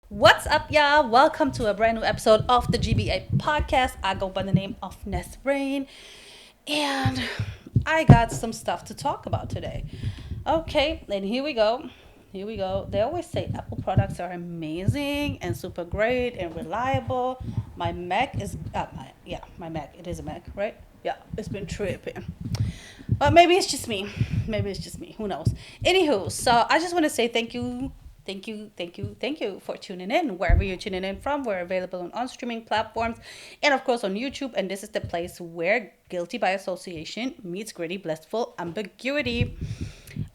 What's up, y'all? Welcome to a brand new episode of the GBA Podcast. I go by the name of Ness Rain, and I got some stuff to talk about today. Okay, and here we go. Here we go. They always say Apple products are amazing and super great and reliable. My Mac is, my Mac. It is a Mac, right? Yeah, it's been tripping. But maybe it's just me. Maybe it's just me. Who knows? Anywho, so I just want to say thank you for tuning in. Wherever you're tuning in from, we're available on streaming platforms and, of course, on YouTube. And this is the place where guilty by association meets gritty, blissful ambiguity.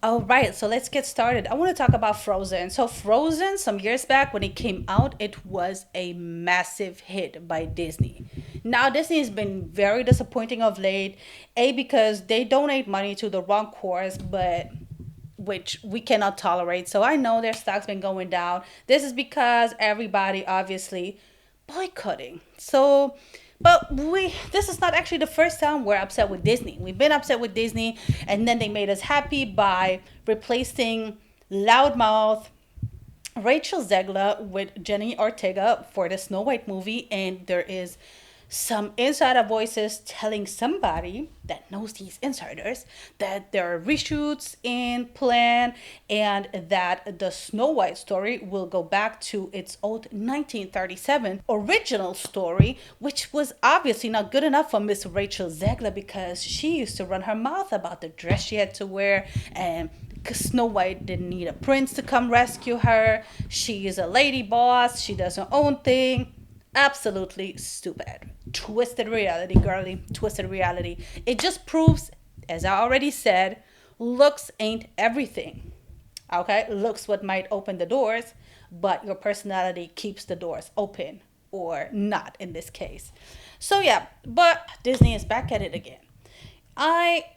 All right, so let's get started. I want to talk about Frozen. So, Frozen, some years back when it came out, it was a massive hit by Disney. Now, Disney has been very disappointing of late, because they donate money to the wrong cause, but which we cannot tolerate. So I know their stock's been going down. This is because everybody obviously boycotting. So, but this is not actually the first time we're upset with Disney. We've been upset with Disney, and then they made us happy by replacing loudmouth Rachel Zegler with Jenny Ortega for the Snow White movie, and there is some insider voices telling somebody that knows these insiders that there are reshoots in plan and that the Snow White story will go back to its old 1937 original story, which was obviously not good enough for Miss Rachel Zegler because she used to run her mouth about the dress she had to wear, and Snow White didn't need a prince to come rescue her. She is a lady boss. She does her own thing. Absolutely stupid. Twisted reality, girly. Twisted reality. It just proves, as I already said, looks ain't everything. Okay? Looks what might open the doors, but your personality keeps the doors open, or not in this case. So yeah, but Disney is back at it again.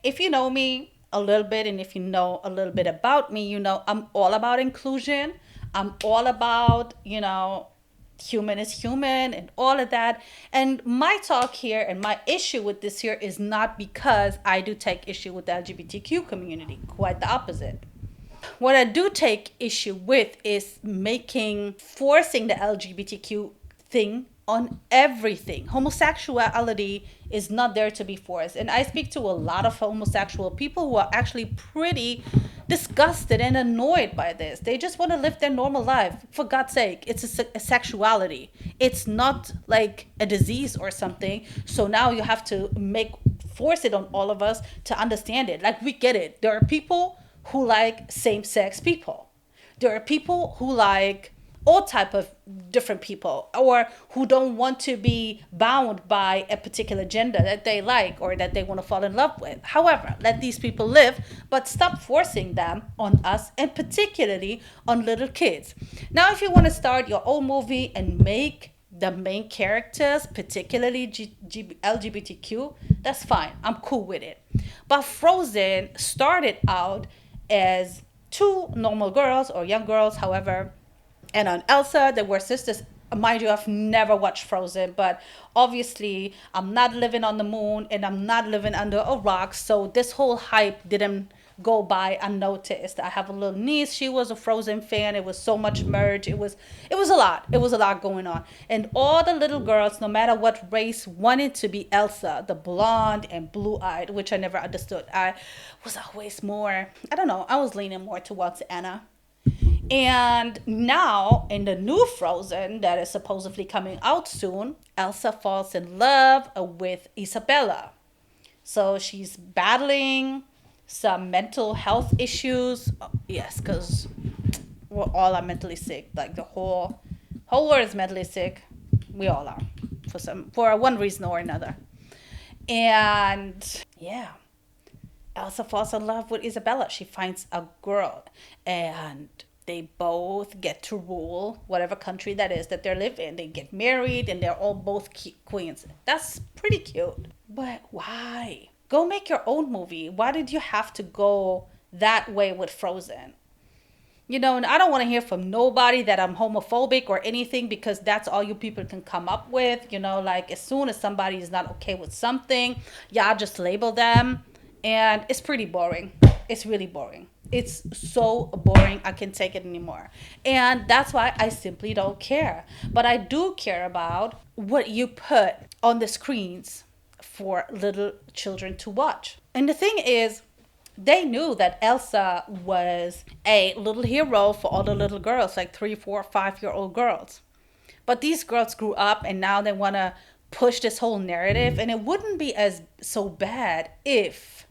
If you know me a little bit, and if you know a little bit about me, you know I'm all about inclusion. I'm all about, human is human and all of that. And my talk here and my issue with this here is not because I do take issue with the LGBTQ community. Quite the opposite. What I do take issue with is forcing the LGBTQ thing on everything. Homosexuality is not there to be forced. And I speak to a lot of homosexual people who are actually pretty disgusted and annoyed by this. They just want to live their normal life. For God's sake, it's a sexuality. It's not like a disease or something. So now you have to force it on all of us to understand it. Like, we get it. There are people who like same-sex people. There are people who like all type of different people, or who don't want to be bound by a particular gender that they like or that they want to fall in love with. However, let these people live, but stop forcing them on us, and particularly on little kids. Now, if you want to start your own movie and make the main characters particularly LGBTQ, that's fine. I'm cool with it. But Frozen started out as two normal girls or young girls, however, and on Elsa, they were sisters. Mind you, I've never watched Frozen, but obviously I'm not living on the moon and I'm not living under a rock, so this whole hype didn't go by unnoticed. I have a little niece. She was a Frozen fan. It was so much merge. It was a lot. It was a lot going on. And all the little girls, no matter what race, wanted to be Elsa, the blonde and blue-eyed, which I never understood. I was always more, I don't know, I was leaning more towards Anna. And now, in the new Frozen that is supposedly coming out soon, Elsa falls in love with Isabella. So she's battling some mental health issues. Yes, because we all are mentally sick. Like, the whole world is mentally sick. We all are, for one reason or another. And yeah, Elsa falls in love with Isabella. She finds a girl, and they both get to rule whatever country that is that they live in. They get married and they're all both queens. That's pretty cute. But why? Go make your own movie. Why did you have to go that way with Frozen? And I don't want to hear from nobody that I'm homophobic or anything, because that's all you people can come up with. Like, as soon as somebody is not okay with something, y'all just label them. And it's pretty boring. It's really boring. It's so boring. I can't take it anymore. And that's why I simply don't care. But I do care about what you put on the screens for little children to watch. And the thing is, they knew that Elsa was a little hero for all the little girls, like 3, 4, 5-year-old girls. But these girls grew up and now they want to push this whole narrative. And it wouldn't be as so bad if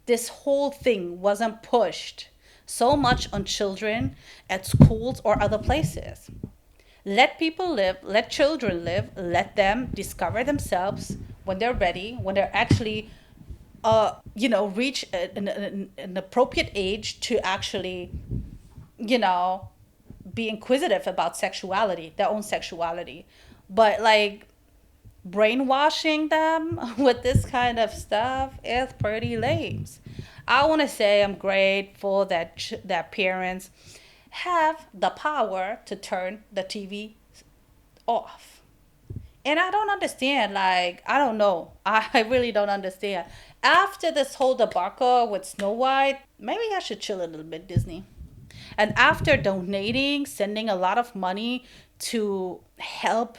this whole thing wasn't pushed so much on children at schools or other places. Let people live, let children live, let them discover themselves when they're ready, when they're actually, reach an appropriate age to actually, you know, be inquisitive about sexuality, their own sexuality. But like brainwashing them with this kind of stuff is pretty lame. I want to say I'm grateful that that parents have the power to turn the TV off. And I don't understand. Like, I don't know. I really don't understand. After this whole debacle with Snow White, maybe I should chill a little bit, Disney. And after donating, sending a lot of money to help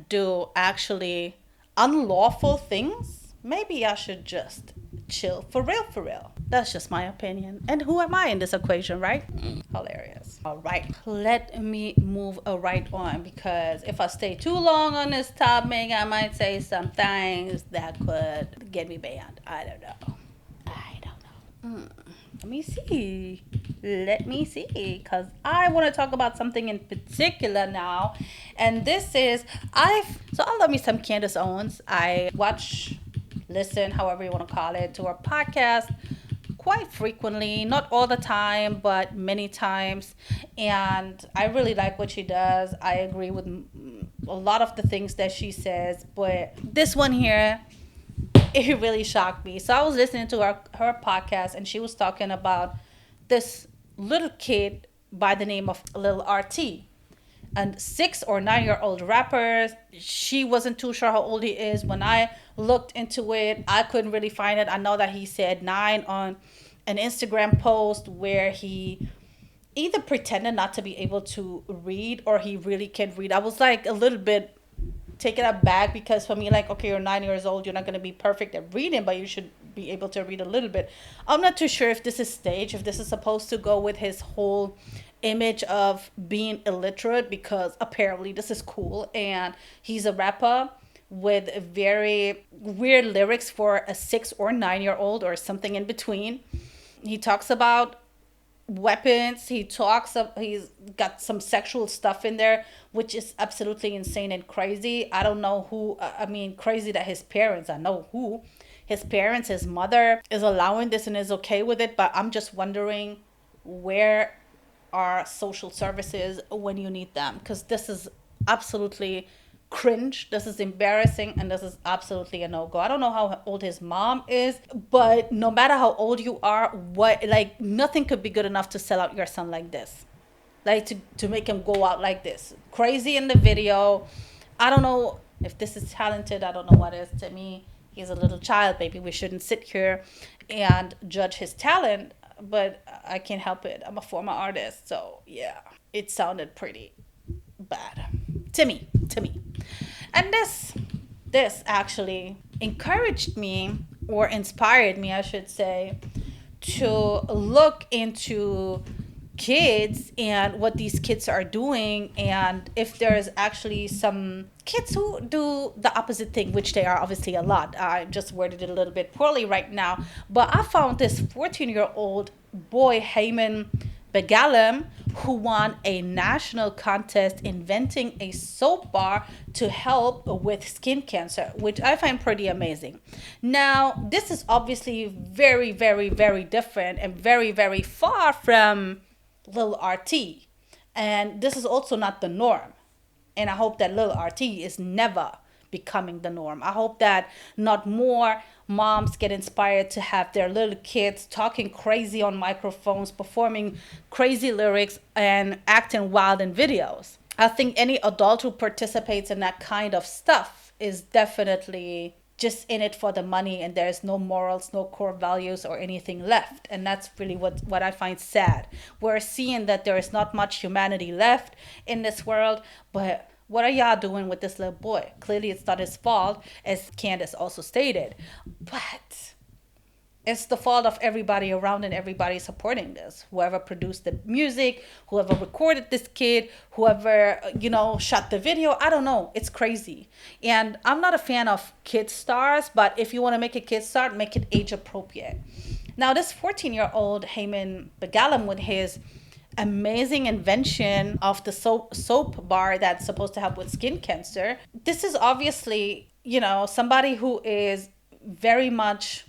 do actually unlawful things, maybe I should just chill for real, for real. That's just my opinion. And who am I in this equation, right? Hilarious. All right, let me move right on because if I stay too long on this topic, I might say some things that could get me banned. I don't know. I don't know. Let me see. Let me see. Because I want to talk about something in particular now. And this is, so I love me some Candace Owens. I watch, listen, however you want to call it, to her podcast quite frequently. Not all the time, but many times. And I really like what she does. I agree with a lot of the things that she says. But this one here, it really shocked me. So I was listening to her podcast and she was talking about this little kid by the name of Lil RT. And 6 or 9-year-old rapper. She wasn't too sure how old he is. When I looked into it, I couldn't really find it. I know that he said 9 on an Instagram post where he either pretended not to be able to read or he really can read. I was like a little bit taken aback because for me, like, okay, you're 9 years old, you're not going to be perfect at reading, but you should be able to read a little bit. I'm not too sure if this is staged, if this is supposed to go with his whole image of being illiterate, because apparently this is cool and he's a rapper with very weird lyrics for a 6 or 9-year-old or something in between. He talks about weapons. He's got some sexual stuff in there, which is absolutely insane and crazy. I don't know who, I mean, crazy that his parents, I know who, his parents, his mother is allowing this and is okay with it. But I'm just wondering, where are social services when you need them? Because this is absolutely cringe, this is embarrassing, and this is absolutely a no-go. I don't know how old his mom is, but no matter how old you are, what, like, nothing could be good enough to sell out your son like this, like to make him go out like this crazy in the video. I don't know if this is talented. I don't know what is. To me, he's a little child. Maybe we shouldn't sit here and judge his talent, but I can't help it. I'm a former artist, so yeah, it sounded pretty bad to me. And this actually encouraged me, or inspired me, I should say, to look into kids and what these kids are doing, and if there's actually some kids who do the opposite thing, which they are obviously a lot. I just worded it a little bit poorly right now, but I found this 14-year-old boy, Heyman Begalem, who won a national contest inventing a soap bar to help with skin cancer, which I find pretty amazing. Now, this is obviously very, very, very different and very, very far from Lil RT. And this is also not the norm. And I hope that Lil RT is never becoming the norm. I hope that not more moms get inspired to have their little kids talking crazy on microphones, performing crazy lyrics, and acting wild in videos. I think any adult who participates in that kind of stuff is definitely just in it for the money, and there's no morals, no core values or anything left. And that's really what I find sad. We're seeing that there is not much humanity left in this world, but what are y'all doing with this little boy? Clearly it's not his fault, as Candace also stated, but it's the fault of everybody around and everybody supporting this. Whoever produced the music, whoever recorded this kid, whoever, shot the video. I don't know. It's crazy. And I'm not a fan of kid stars, but if you want to make a kid star, make it age appropriate. Now, this 14-year-old Heyman Begalam, with his amazing invention of the soap bar that's supposed to help with skin cancer, this is obviously, somebody who is very much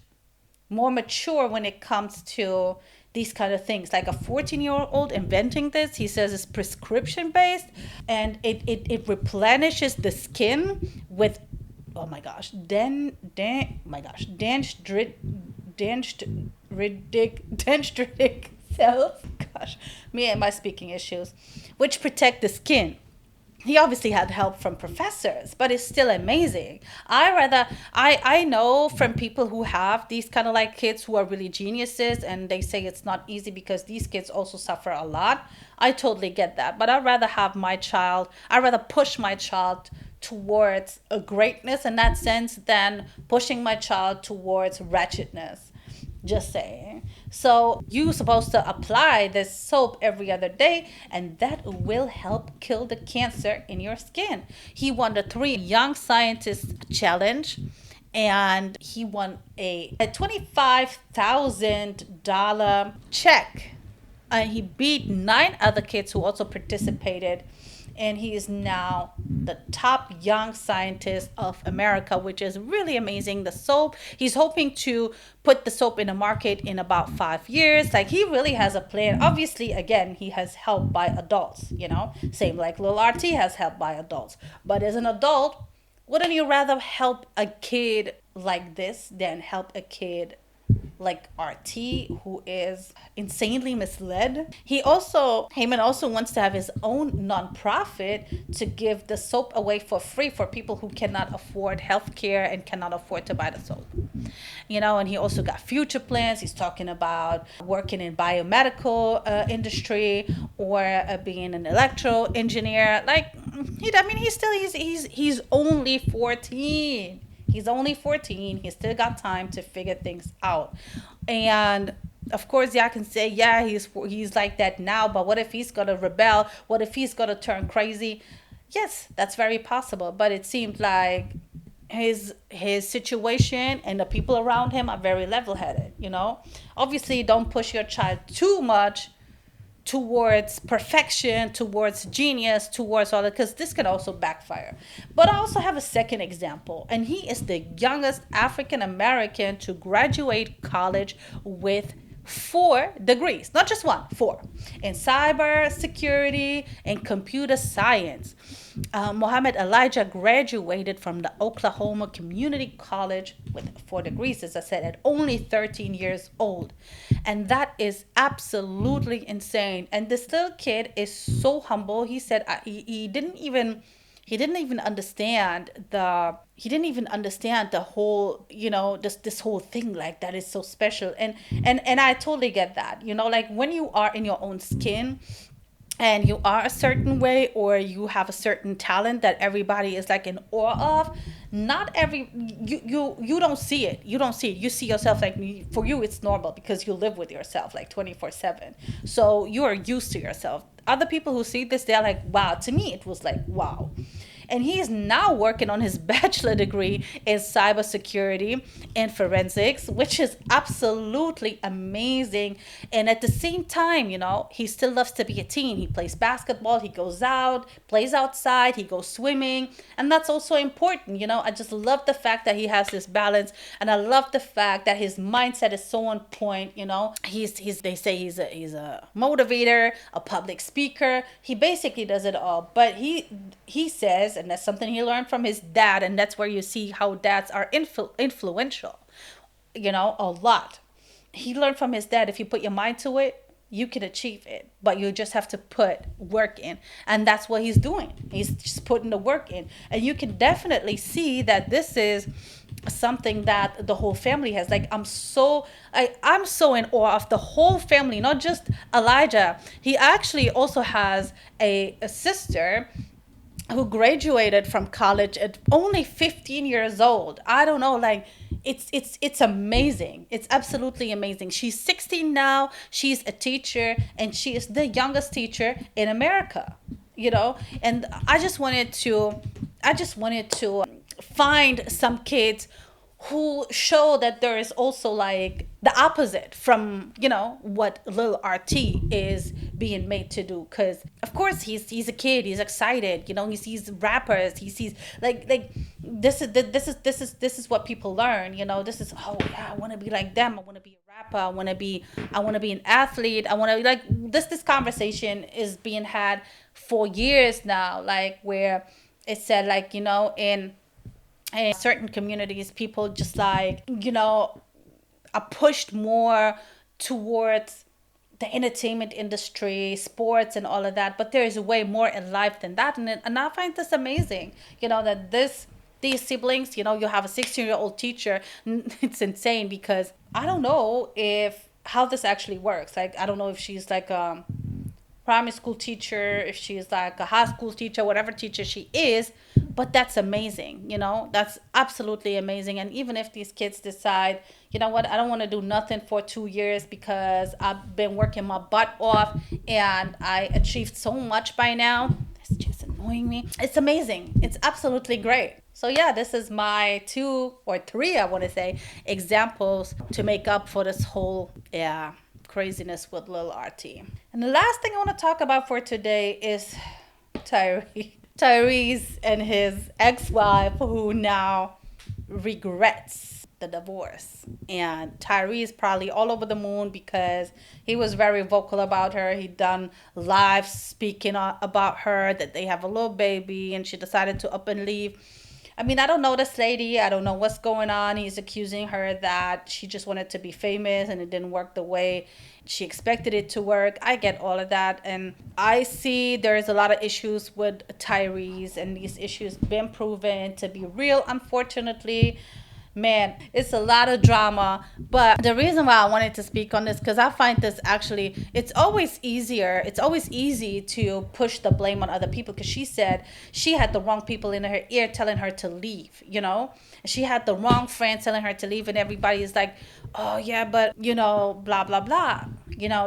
more mature when it comes to these kind of things. Like a 14-year-old inventing this, he says it's prescription based, and it replenishes the skin with, oh my gosh, dendritic cells. Gosh, me and my speaking issues, which protect the skin. He obviously had help from professors, but it's still amazing. I know from people who have these kind of like kids who are really geniuses, and they say it's not easy because these kids also suffer a lot. I totally get that. But I'd rather push my child towards a greatness in that sense than pushing my child towards wretchedness. Just saying. So you're supposed to apply this soap every other day, and that will help kill the cancer in your skin. He won the 3 Young Scientists Challenge, and he won a $25,000 check. And he beat 9 other kids who also participated. And he is now the top young scientist of America, which is really amazing. The soap, he's hoping to put the soap in the market in about 5 years. Like, he really has a plan. Obviously, again, he has help by adults, same like Lil RT has help by adults. But as an adult, wouldn't you rather help a kid like this than help a kid like RT, who is insanely misled? Heyman also wants to have his own nonprofit to give the soap away for free for people who cannot afford healthcare and cannot afford to buy the soap. And he also got future plans. He's talking about working in biomedical industry, or being an electro engineer. Like, he's only 14. He's only 14. He's still got time to figure things out. And of course, y'all can say, yeah, he's like that now, but what if he's going to rebel? What if he's going to turn crazy? Yes, that's very possible. But it seems like his situation and the people around him are very level-headed, Obviously, don't push your child too much towards perfection, towards genius, towards all that, because this can also backfire. But I also have a second example, and he is the youngest African American to graduate college with 4 degrees, not just 1, 4, in cyber security and computer science. Mohammed Elijah graduated from the Oklahoma Community College with 4 degrees, as I said, at only 13 years old. And that is absolutely insane. And this little kid is so humble. He said he didn't even understand the whole, this whole thing, like, that is so special. And I totally get that. Like, when you are in your own skin and you are a certain way, or you have a certain talent that everybody is like in awe of, you don't see it. You see yourself, like, for you it's normal because you live with yourself like 24/7. So you are used to yourself. Other people who see this, they're like, wow. To me, it was like, wow. And he is now working on his bachelor degree in cybersecurity and forensics, which is absolutely amazing. And at the same time, he still loves to be a teen. He plays basketball, he goes out, plays outside, he goes swimming. And that's also important. I just love the fact that he has this balance. And I love the fact that his mindset is so on point. They say he's a motivator, a public speaker. He basically does it all. But he says, and that's something he learned from his dad, and that's where you see how dads are influential, a lot. He learned from his dad, if you put your mind to it, you can achieve it, but you just have to put work in. And that's what he's doing. He's just putting the work in. And you can definitely see that this is something that the whole family has. Like I'm so in awe of the whole family, not just Elijah. He actually also has a sister who graduated from college at only 15 years old. I don't know, like it's amazing. It's absolutely amazing. She's 16 now. She's a teacher, and she is the youngest teacher in America. And I just wanted to find some kids who show that there is also like the opposite from what little RT is being made to do. Because of course he's a kid, he's excited, he sees rappers, he sees like this is what people learn. This is, oh yeah, I want to be like them, I want to be a rapper, I want to be an athlete, I want to, like, this conversation is being had for years now, like where it said, like, in certain communities, people just like, are pushed more towards the entertainment industry, sports, and all of that. But there is way more in life than that. And I find this amazing, that these siblings, you have a 16-year-old teacher. It's insane, because I don't know if how this actually works. Like, I don't know if she's like primary school teacher, if she's like a high school teacher, whatever teacher she is, but that's amazing. That's absolutely amazing. And even if these kids decide, you know what, I don't want to do nothing for 2 years because I've been working my butt off and I achieved so much by now, it's just annoying me. It's amazing. It's absolutely great. So yeah, this is my 2 or 3, I want to say, examples to make up for this whole, yeah, craziness with Lil RT. And the last thing I want to talk about for today is Tyrese and his ex-wife, who now regrets the divorce. And Tyrese probably all over the moon because he was very vocal about her. He done live speaking about her, that they have a little baby, and she decided to up and leave. I mean, I don't know this lady. I don't know what's going on. He's accusing her that she just wanted to be famous and it didn't work the way she expected it to work. I get all of that. And I see there's a lot of issues with Tyrese, and these issues been proven to be real, unfortunately. Man, it's a lot of drama. But the reason why I wanted to speak on this, because I find this actually, it's always easy to push the blame on other people, because she said she had the wrong people in her ear telling her to leave, she had the wrong friends telling her to leave, and everybody is like, oh yeah, but blah blah blah,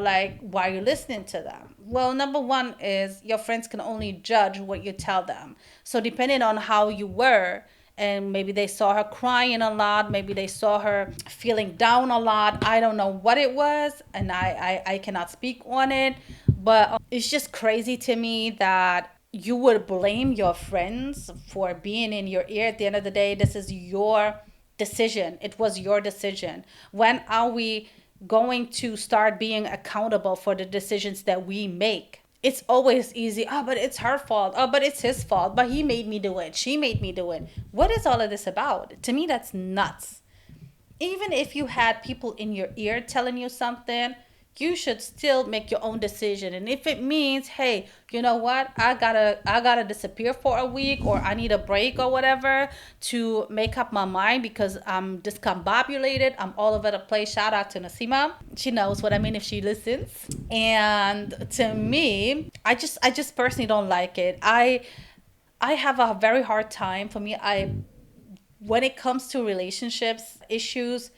like, why are you listening to them? Well, number one is your friends can only judge what you tell them. So depending on how you were, and maybe they saw her crying a lot, maybe they saw her feeling down a lot, I don't know what it was, and I cannot speak on it, but it's just crazy to me that you would blame your friends for being in your ear. At the end of the day, this is your decision. It was your decision. When are we going to start being accountable for the decisions that we make? It's always easy. Oh, but it's her fault. Oh, but it's his fault. But he made me do it. She made me do it. What is all of this about? To me, that's nuts. Even if you had people in your ear telling you something, you should still make your own decision. And if it means, hey, you know what, I gotta disappear for a week, or I need a break or whatever to make up my mind because I'm discombobulated, I'm all over the place. Shout out to Nasima. She knows what I mean if she listens. And to me, I just personally don't like it. I have a very hard time. For me, when it comes to relationships issues,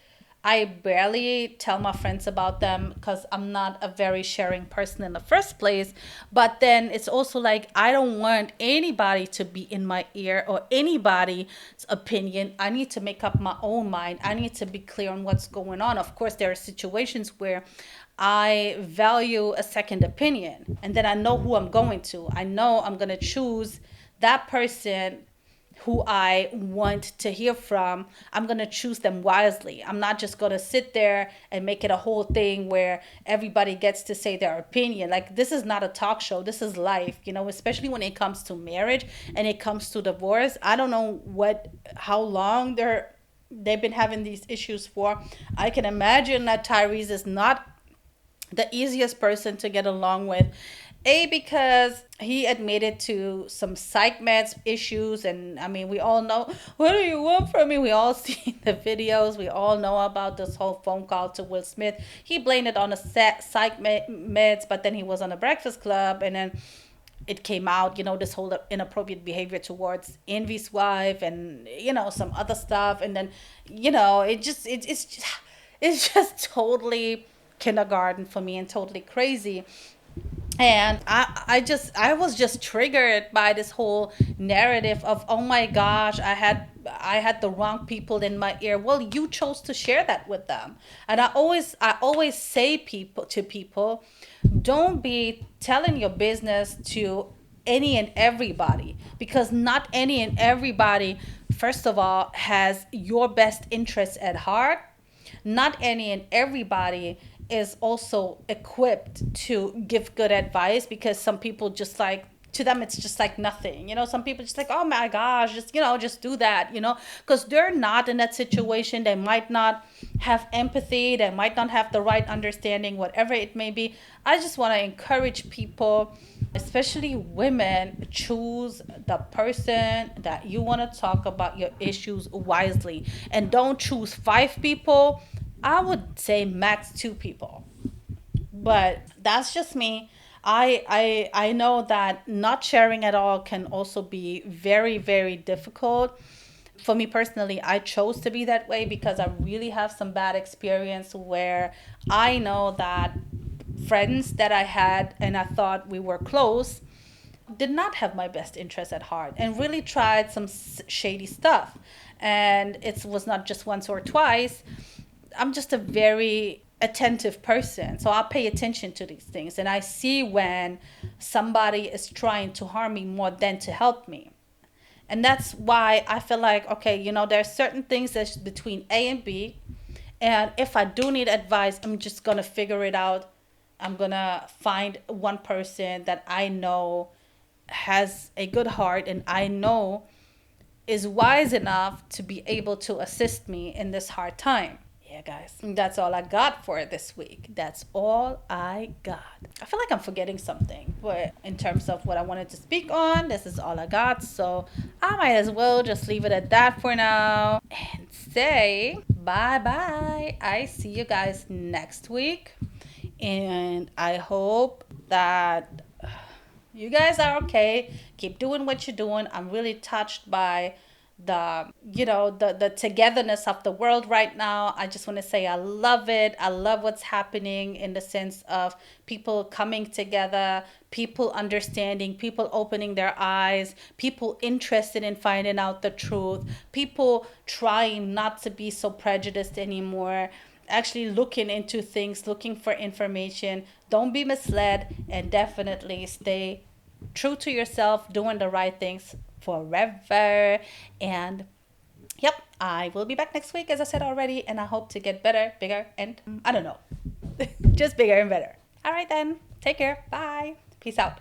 I barely tell my friends about them because I'm not a very sharing person in the first place. But then it's also like, I don't want anybody to be in my ear or anybody's opinion. I need to make up my own mind. I need to be clear on what's going on. Of course, there are situations where I value a second opinion, and then I know who I'm going to. I know I'm going to choose that person who I want to hear from. I'm going to choose them wisely. I'm not just going to sit there and make it a whole thing where everybody gets to say their opinion. Like, this is not a talk show. This is life, especially when it comes to marriage and it comes to divorce. I don't know how long they've been having these issues for. I can imagine that Tyrese is not the easiest person to get along with. Because he admitted to some psych meds issues, and I mean, we all know, what do you want from me? We all see the videos. We all know about this whole phone call to Will Smith. He blamed it on the psych meds, but then he was on a Breakfast Club, and then it came out, this whole inappropriate behavior towards Envy's wife, and some other stuff, and then it's just totally kindergarten for me and totally crazy. And I was just triggered by this whole narrative of, oh my gosh, I had the wrong people in my ear. Well, you chose to share that with them. And I always say to people, don't be telling your business to any and everybody, because not any and everybody, first of all, has your best interests at heart. Not any and everybody is also equipped to give good advice, because some people just like, to them it's just like nothing. Some people just like, oh my gosh, just do that, because they're not in that situation. They might not have empathy, they might not have the right understanding, whatever it may be. I just want to encourage people, especially women, choose the person that you want to talk about your issues wisely, and don't choose 5 people. I would say max 2 people. But that's just me. I know that not sharing at all can also be very, very difficult. For me personally, I chose to be that way because I really have some bad experience where I know that friends that I had and I thought we were close did not have my best interest at heart and really tried some shady stuff. And it was not just once or twice. I'm just a very attentive person. So I'll pay attention to these things. And I see when somebody is trying to harm me more than to help me. And that's why I feel like, okay, there are certain things that's between A and B. And if I do need advice, I'm just going to figure it out. I'm going to find one person that I know has a good heart and I know is wise enough to be able to assist me in this hard time. Yeah, guys, that's all I got for this week. That's all I got. I feel like I'm forgetting something, but in terms of what I wanted to speak on, this is all I got. So I might as well just leave it at that for now and say bye bye. I see you guys next week. And I hope that you guys are okay. Keep doing what you're doing. I'm really touched by the togetherness of the world right now. I just want to say I love it. I love what's happening in the sense of people coming together, people understanding, people opening their eyes, people interested in finding out the truth, people trying not to be so prejudiced anymore, actually looking into things, looking for information. Don't be misled, and definitely stay true to yourself, doing the right things forever. And yep, I will be back next week, as I said already, and I hope to get better, bigger, and I don't know, just bigger and better. All right then, take care. Bye. Peace out.